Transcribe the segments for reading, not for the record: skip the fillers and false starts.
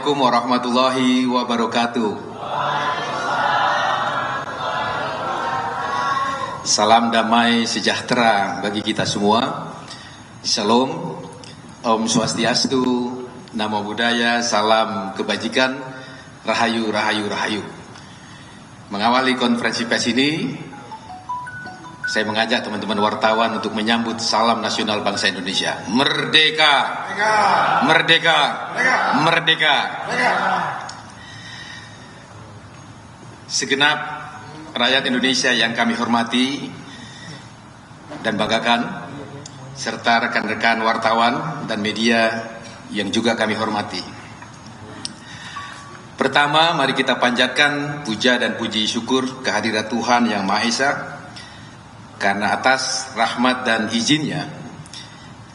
Assalamualaikum warahmatullahi wabarakatuh. Salam damai sejahtera bagi kita semua. Shalom, Om Swastiastu, Namo Buddhaya, salam kebajikan, Rahayu, Rahayu, Rahayu. Mengawali konferensi pers ini, saya mengajak teman-teman wartawan untuk menyambut salam nasional bangsa Indonesia. Merdeka! Merdeka! Merdeka! Merdeka! Merdeka! Segenap rakyat Indonesia yang kami hormati dan banggakan, serta rekan-rekan wartawan dan media yang juga kami hormati. Pertama, mari kita panjatkan puja dan puji syukur kehadirat Tuhan Yang Maha Esa, karena atas rahmat dan izinnya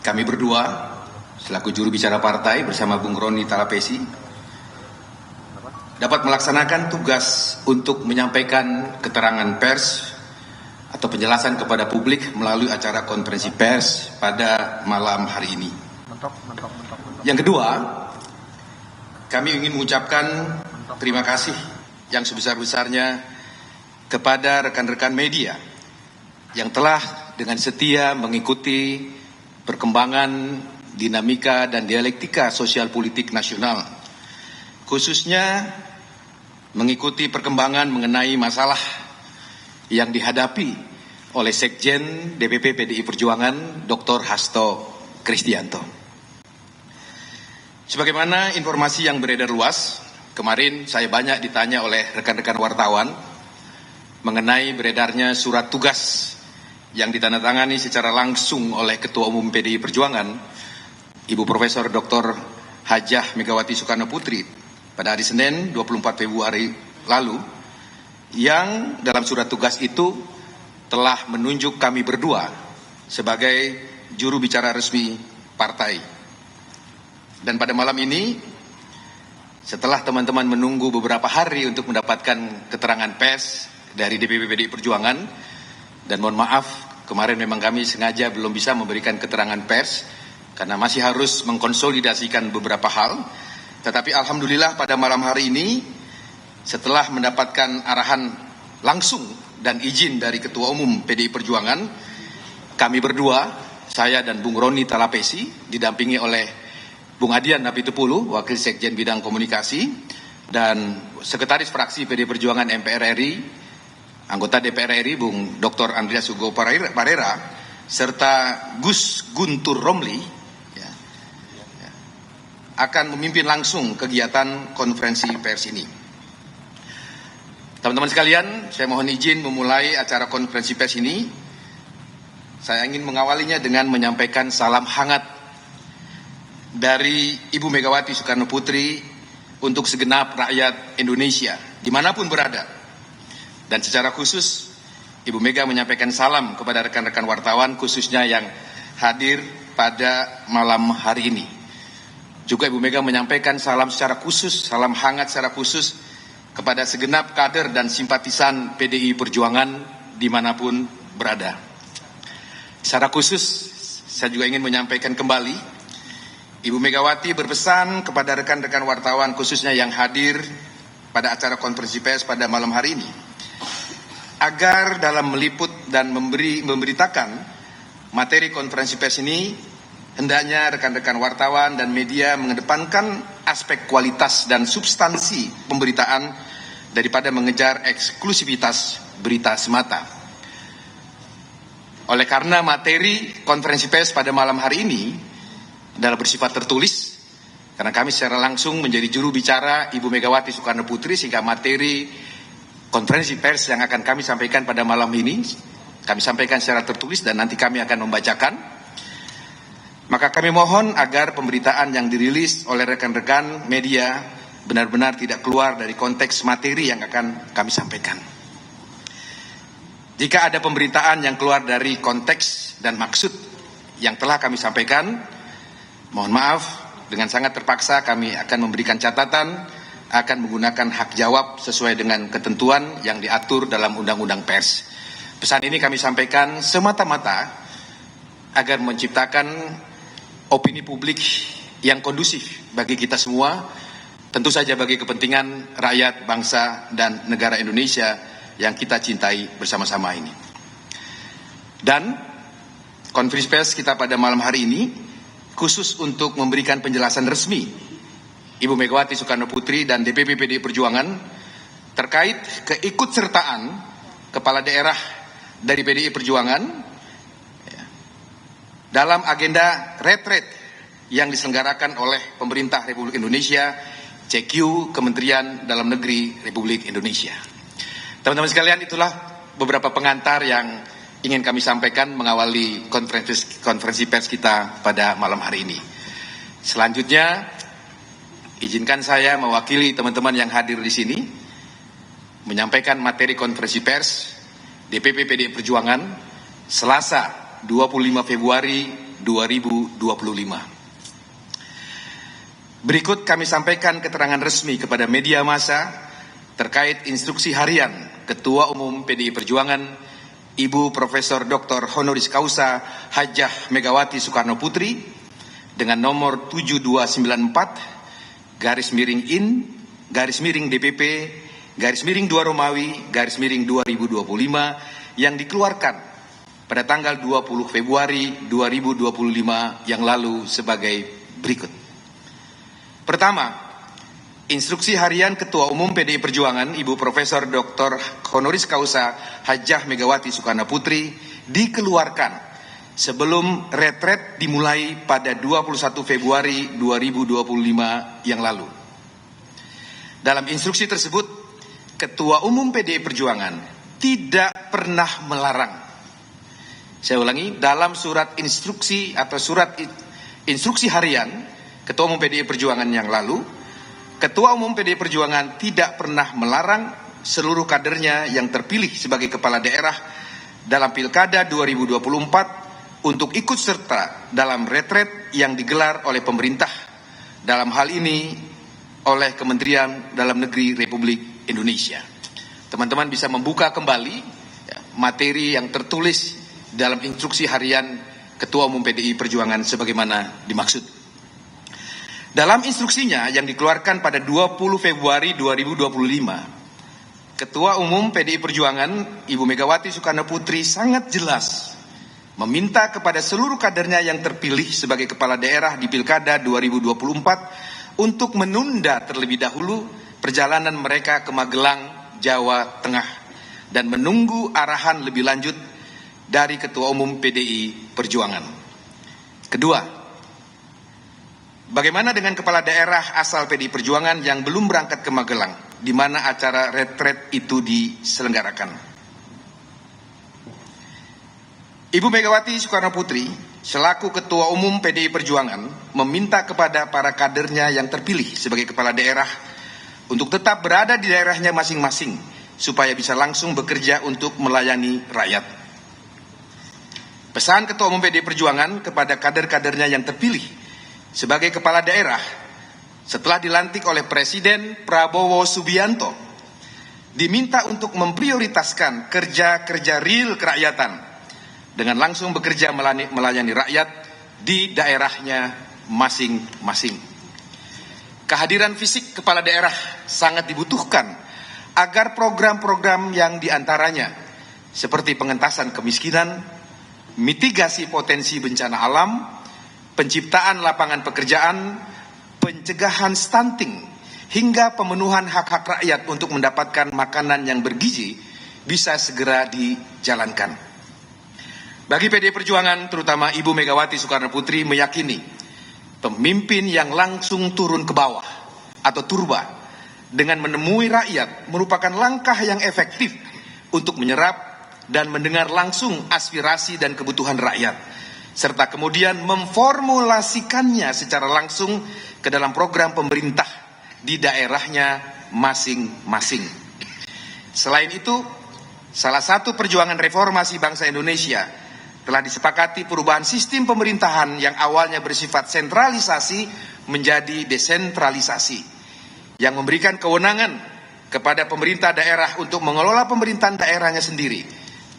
kami berdua selaku juru bicara partai bersama Bung Roni Talapesi dapat melaksanakan tugas untuk menyampaikan keterangan pers atau penjelasan kepada publik melalui acara konferensi pers pada malam hari ini. Yang kedua, kami ingin mengucapkan terima kasih yang sebesar-besarnya kepada rekan-rekan media yang telah dengan setia mengikuti perkembangan dinamika dan dialektika sosial politik nasional, khususnya mengikuti perkembangan mengenai masalah yang dihadapi oleh Sekjen DPP PDI Perjuangan Dr. Hasto Kristianto. Sebagaimana informasi yang beredar luas, kemarin saya banyak ditanya oleh rekan-rekan wartawan mengenai beredarnya surat tugas yang ditandatangani secara langsung oleh Ketua Umum PDI Perjuangan, Ibu Profesor Dr. Hajah Megawati Soekarno Putri pada hari Senin 24 Februari lalu, yang dalam surat tugas itu telah menunjuk kami berdua sebagai juru bicara resmi partai. Dan pada malam ini, setelah teman-teman menunggu beberapa hari untuk mendapatkan keterangan pers dari DPP PDI Perjuangan, dan mohon maaf, kemarin memang kami sengaja belum bisa memberikan keterangan pers karena masih harus mengkonsolidasikan beberapa hal. Tetapi alhamdulillah pada malam hari ini, setelah mendapatkan arahan langsung dan izin dari Ketua Umum PDI Perjuangan, kami berdua, saya dan Bung Roni Talapesi, didampingi oleh Bung Adian Napitupulu, Wakil Sekjen Bidang Komunikasi, dan Sekretaris Fraksi PDI Perjuangan MPR RI, anggota DPR RI Bung Dr. Andreas Hugo Parera, serta Gus Guntur Romli akan memimpin langsung kegiatan konferensi pers ini. Teman-teman sekalian, saya mohon izin memulai acara konferensi pers ini. Saya ingin mengawalinya dengan menyampaikan salam hangat dari Ibu Megawati Soekarno Putri untuk segenap rakyat Indonesia, dimanapun berada. Dan secara khusus, Ibu Mega menyampaikan salam kepada rekan-rekan wartawan, khususnya yang hadir pada malam hari ini. Juga Ibu Mega menyampaikan salam secara khusus, salam hangat secara khusus kepada segenap kader dan simpatisan PDI Perjuangan dimanapun berada. Secara khusus, saya juga ingin menyampaikan kembali, Ibu Megawati berpesan kepada rekan-rekan wartawan khususnya yang hadir pada acara konferensi pers pada malam hari ini, agar dalam meliput dan memberitakan materi konferensi pers ini, hendaknya rekan-rekan wartawan dan media mengedepankan aspek kualitas dan substansi pemberitaan daripada mengejar eksklusivitas berita semata. Oleh karena materi konferensi pers pada malam hari ini adalah bersifat tertulis, karena kami secara langsung menjadi juru bicara Ibu Megawati Soekarno Putri, sehingga materi konferensi pers yang akan kami sampaikan pada malam ini, kami sampaikan secara tertulis dan nanti kami akan membacakan. Maka kami mohon agar pemberitaan yang dirilis oleh rekan-rekan media benar-benar tidak keluar dari konteks materi yang akan kami sampaikan. Jika ada pemberitaan yang keluar dari konteks dan maksud yang telah kami sampaikan, mohon maaf, dengan sangat terpaksa kami akan memberikan catatan, akan menggunakan hak jawab sesuai dengan ketentuan yang diatur dalam Undang-Undang Pers. Pesan ini kami sampaikan semata-mata agar menciptakan opini publik yang kondusif bagi kita semua, tentu saja bagi kepentingan rakyat, bangsa, dan negara Indonesia yang kita cintai bersama-sama ini. Dan konferensi pers kita pada malam hari ini khusus untuk memberikan penjelasan resmi Ibu Megawati Soekarno Putri dan DPP PDI Perjuangan terkait keikutsertaan kepala daerah dari PDI Perjuangan dalam agenda retret yang diselenggarakan oleh pemerintah Republik Indonesia, CQ Kementerian Dalam Negeri Republik Indonesia. Teman-teman sekalian, itulah beberapa pengantar yang ingin kami sampaikan mengawali konferensi pers kita pada malam hari ini. Selanjutnya, izinkan saya mewakili teman-teman yang hadir di sini menyampaikan materi konferensi pers DPP PDI Perjuangan Selasa 25 Februari 2025. Berikut kami sampaikan keterangan resmi kepada media massa terkait instruksi harian Ketua Umum PDI Perjuangan Ibu Profesor Dr. Honoris Causa Hajah Megawati Soekarno Putri dengan nomor 7294 DPP 2 Romawi 2025 yang dikeluarkan pada tanggal 20 Februari 2025 yang lalu sebagai berikut. Pertama, instruksi harian Ketua Umum PDI Perjuangan Ibu Profesor Dr. Honoris Causa Hajah Megawati Soekarno Putri dikeluarkan sebelum retret dimulai pada 21 Februari 2025 yang lalu. Dalam instruksi tersebut, Ketua Umum PDI Perjuangan tidak pernah melarang. Saya ulangi, dalam surat instruksi atau surat instruksi harian Ketua Umum PDI Perjuangan yang lalu, Ketua Umum PDI Perjuangan tidak pernah melarang seluruh kadernya yang terpilih sebagai kepala daerah dalam Pilkada 2024 untuk ikut serta dalam retret yang digelar oleh pemerintah, dalam hal ini oleh Kementerian Dalam Negeri Republik Indonesia. Teman-teman bisa membuka kembali materi yang tertulis dalam instruksi harian Ketua Umum PDI Perjuangan sebagaimana dimaksud. Dalam instruksinya yang dikeluarkan pada 20 Februari 2025, Ketua Umum PDI Perjuangan Ibu Megawati Soekarno Putri sangat jelas meminta kepada seluruh kadernya yang terpilih sebagai kepala daerah di Pilkada 2024 untuk menunda terlebih dahulu perjalanan mereka ke Magelang, Jawa Tengah dan menunggu arahan lebih lanjut dari Ketua Umum PDI Perjuangan. Kedua, bagaimana dengan kepala daerah asal PDI Perjuangan yang belum berangkat ke Magelang, di mana acara retret itu diselenggarakan? Ibu Megawati Soekarno Putri, selaku Ketua Umum PDI Perjuangan, meminta kepada para kadernya yang terpilih sebagai kepala daerah untuk tetap berada di daerahnya masing-masing, supaya bisa langsung bekerja untuk melayani rakyat. Pesan Ketua Umum PDI Perjuangan kepada kader-kadernya yang terpilih sebagai kepala daerah setelah dilantik oleh Presiden Prabowo Subianto, diminta untuk memprioritaskan kerja-kerja real kerakyatan dengan langsung bekerja melayani rakyat di daerahnya masing-masing. Kehadiran fisik kepala daerah sangat dibutuhkan agar program-program yang diantaranya seperti pengentasan kemiskinan, mitigasi potensi bencana alam, penciptaan lapangan pekerjaan, pencegahan stunting, hingga pemenuhan hak-hak rakyat untuk mendapatkan makanan yang bergizi bisa segera dijalankan. Bagi PDI Perjuangan, terutama Ibu Megawati Soekarno Putri meyakini pemimpin yang langsung turun ke bawah atau turba dengan menemui rakyat merupakan langkah yang efektif untuk menyerap dan mendengar langsung aspirasi dan kebutuhan rakyat, serta kemudian memformulasikannya secara langsung ke dalam program pemerintah di daerahnya masing-masing. Selain itu, salah satu perjuangan reformasi bangsa Indonesia telah disepakati perubahan sistem pemerintahan yang awalnya bersifat sentralisasi menjadi desentralisasi, yang memberikan kewenangan kepada pemerintah daerah untuk mengelola pemerintahan daerahnya sendiri,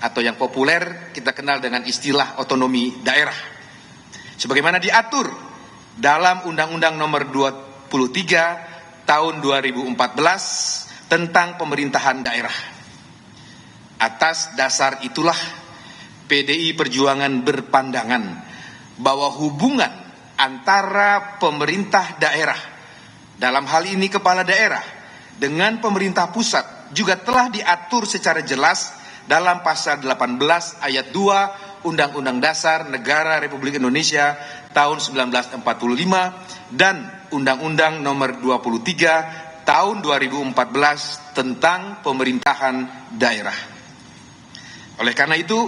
atau yang populer kita kenal dengan istilah otonomi daerah, sebagaimana diatur dalam Undang-Undang Nomor 23 tahun 2014 tentang pemerintahan daerah. Atas dasar itulah PDI Perjuangan berpandangan bahwa hubungan antara pemerintah daerah, dalam hal ini kepala daerah, dengan pemerintah pusat juga telah diatur secara jelas dalam pasal 18 ayat 2 Undang-Undang Dasar Negara Republik Indonesia tahun 1945 dan Undang-Undang Nomor 23 tahun 2014 tentang pemerintahan daerah. Oleh karena itu,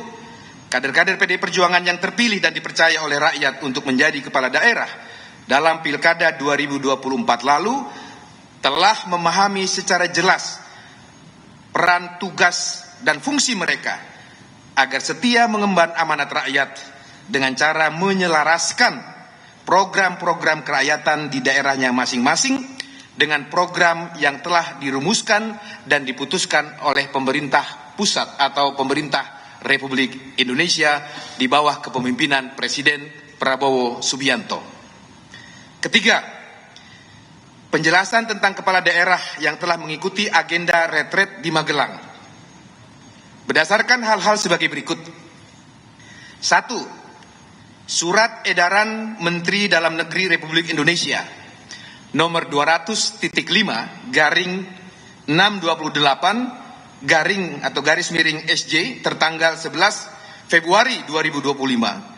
kader-kader PDI Perjuangan yang terpilih dan dipercaya oleh rakyat untuk menjadi kepala daerah dalam Pilkada 2024 lalu telah memahami secara jelas peran, tugas, dan fungsi mereka agar setia mengemban amanat rakyat dengan cara menyelaraskan program-program kerakyatan di daerahnya masing-masing dengan program yang telah dirumuskan dan diputuskan oleh pemerintah pusat atau pemerintah Republik Indonesia di bawah kepemimpinan Presiden Prabowo Subianto. Ketiga, penjelasan tentang kepala daerah yang telah mengikuti agenda retret di Magelang. Berdasarkan hal-hal sebagai berikut. 1. Surat Edaran Menteri Dalam Negeri Republik Indonesia nomor 200.5 garing 628 garing atau garis miring SJ tertanggal 11 Februari 2025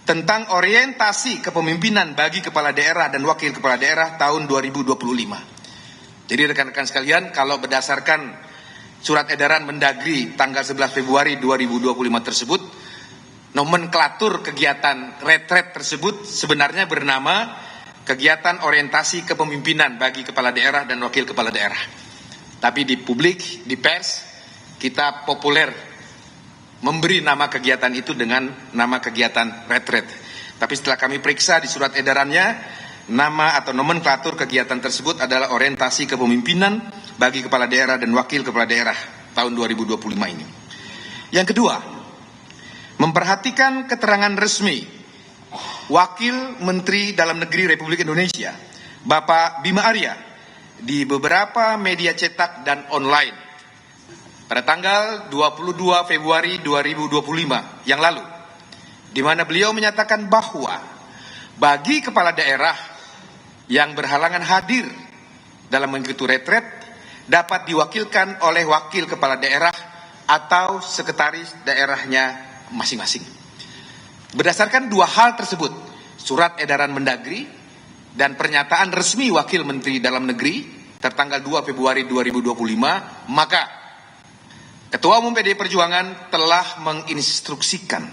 tentang orientasi kepemimpinan bagi kepala daerah dan wakil kepala daerah tahun 2025. Jadi rekan-rekan sekalian, kalau berdasarkan Surat Edaran Mendagri tanggal 11 Februari 2025 tersebut, nomenklatur kegiatan retret tersebut sebenarnya bernama kegiatan orientasi kepemimpinan bagi kepala daerah dan wakil kepala daerah. Tapi di publik, di pers, kita populer memberi nama kegiatan itu dengan nama kegiatan retret. Tapi setelah kami periksa di surat edarannya, nama atau nomenklatur kegiatan tersebut adalah orientasi kepemimpinan bagi kepala daerah dan wakil kepala daerah tahun 2025 ini. Yang kedua, memperhatikan keterangan resmi Wakil Menteri Dalam Negeri Republik Indonesia, Bapak Bima Arya, di beberapa media cetak dan online pada tanggal 22 Februari 2025 yang lalu, di mana beliau menyatakan bahwa bagi kepala daerah yang berhalangan hadir dalam mengikuti retret dapat diwakilkan oleh wakil kepala daerah atau sekretaris daerahnya masing-masing. Berdasarkan dua hal tersebut, surat edaran Mendagri dan pernyataan resmi Wakil Menteri Dalam Negeri tertanggal 2 Februari 2025, maka Ketua Umum PDI Perjuangan telah menginstruksikan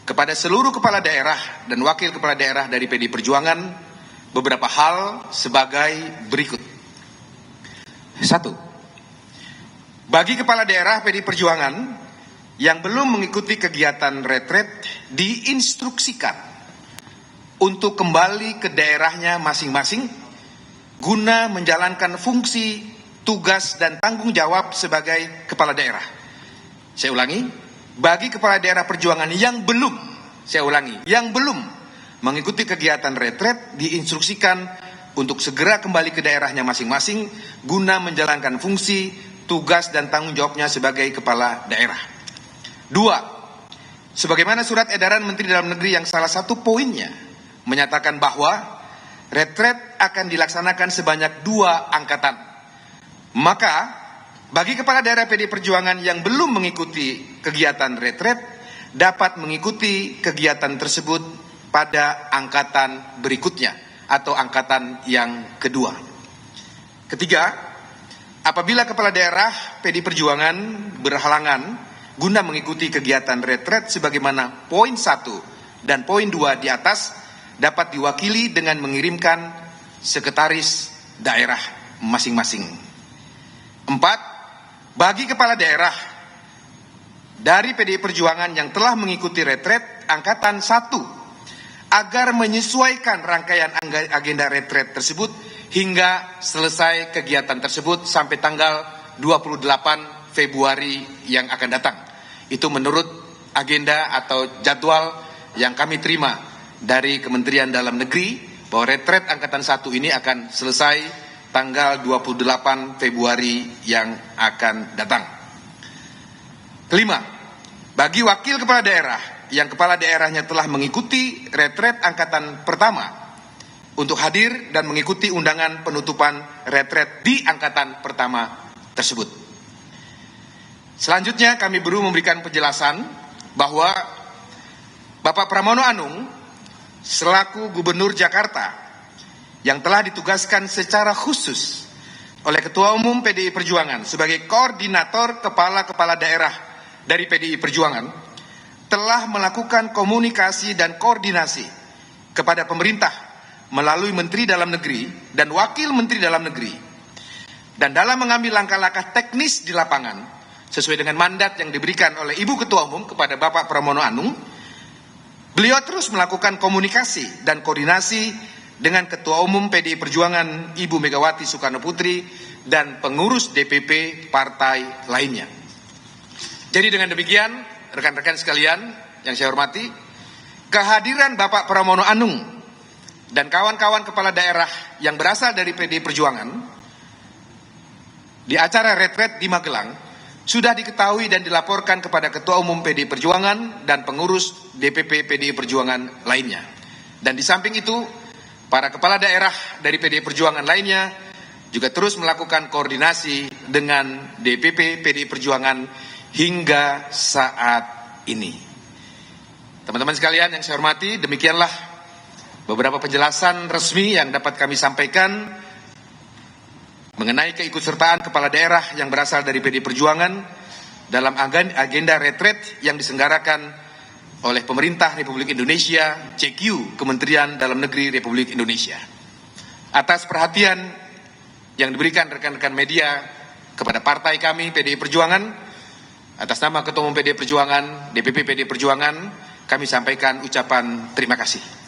kepada seluruh kepala daerah dan wakil kepala daerah dari PDI Perjuangan beberapa hal sebagai berikut. 1. Bagi kepala daerah PDI Perjuangan yang belum mengikuti kegiatan retret diinstruksikan untuk kembali ke daerahnya masing-masing guna menjalankan fungsi, tugas, dan tanggung jawab sebagai kepala daerah. Saya ulangi, bagi kepala daerah perjuangan yang belum, saya ulangi, yang belum mengikuti kegiatan retret diinstruksikan untuk segera kembali ke daerahnya masing-masing guna menjalankan fungsi, tugas, dan tanggung jawabnya sebagai kepala daerah. 2. Sebagaimana surat edaran Menteri Dalam Negeri yang salah satu poinnya menyatakan bahwa retret akan dilaksanakan sebanyak 2 angkatan. Maka bagi kepala daerah PDI Perjuangan yang belum mengikuti kegiatan retret dapat mengikuti kegiatan tersebut pada angkatan berikutnya atau angkatan yang kedua. Ketiga, apabila kepala daerah PDI Perjuangan berhalangan guna mengikuti kegiatan retret sebagaimana poin 1 dan poin 2 di atas, dapat diwakili dengan mengirimkan sekretaris daerah masing-masing. 4. Bagi kepala daerah dari PDI Perjuangan yang telah mengikuti retret angkatan 1 agar menyesuaikan rangkaian agenda retret tersebut hingga selesai kegiatan tersebut sampai tanggal 28 Februari yang akan datang. Itu menurut agenda atau jadwal yang kami terima dari Kementerian Dalam Negeri bahwa retret angkatan 1 ini akan selesai tanggal 28 Februari yang akan datang. Kelima, bagi wakil kepala daerah yang kepala daerahnya telah mengikuti retret angkatan pertama untuk hadir dan mengikuti undangan penutupan retret di angkatan pertama tersebut. Selanjutnya kami perlu memberikan penjelasan bahwa Bapak Pramono Anung selaku Gubernur Jakarta yang telah ditugaskan secara khusus oleh Ketua Umum PDI Perjuangan sebagai koordinator kepala-kepala daerah dari PDI Perjuangan telah melakukan komunikasi dan koordinasi kepada pemerintah melalui Menteri Dalam Negeri dan Wakil Menteri Dalam Negeri, dan dalam mengambil langkah-langkah teknis di lapangan sesuai dengan mandat yang diberikan oleh Ibu Ketua Umum kepada Bapak Pramono Anung. Beliau terus melakukan komunikasi dan koordinasi dengan Ketua Umum PDI Perjuangan Ibu Megawati Soekarno Putri dan pengurus DPP partai lainnya. Jadi dengan demikian, rekan-rekan sekalian yang saya hormati, kehadiran Bapak Pramono Anung dan kawan-kawan kepala daerah yang berasal dari PDI Perjuangan di acara retret di Magelang sudah diketahui dan dilaporkan kepada Ketua Umum PDI Perjuangan dan pengurus DPP PDI Perjuangan lainnya. Dan di samping itu, para kepala daerah dari PDI Perjuangan lainnya juga terus melakukan koordinasi dengan DPP PDI Perjuangan hingga saat ini. Teman-teman sekalian yang saya hormati, demikianlah beberapa penjelasan resmi yang dapat kami sampaikan mengenai keikutsertaan kepala daerah yang berasal dari PDI Perjuangan dalam agenda retret yang diselenggarakan oleh pemerintah Republik Indonesia, CQ, Kementerian Dalam Negeri Republik Indonesia. Atas perhatian yang diberikan rekan-rekan media kepada partai kami PDI Perjuangan, atas nama Ketua Umum PDI Perjuangan, DPP PDI Perjuangan, kami sampaikan ucapan terima kasih.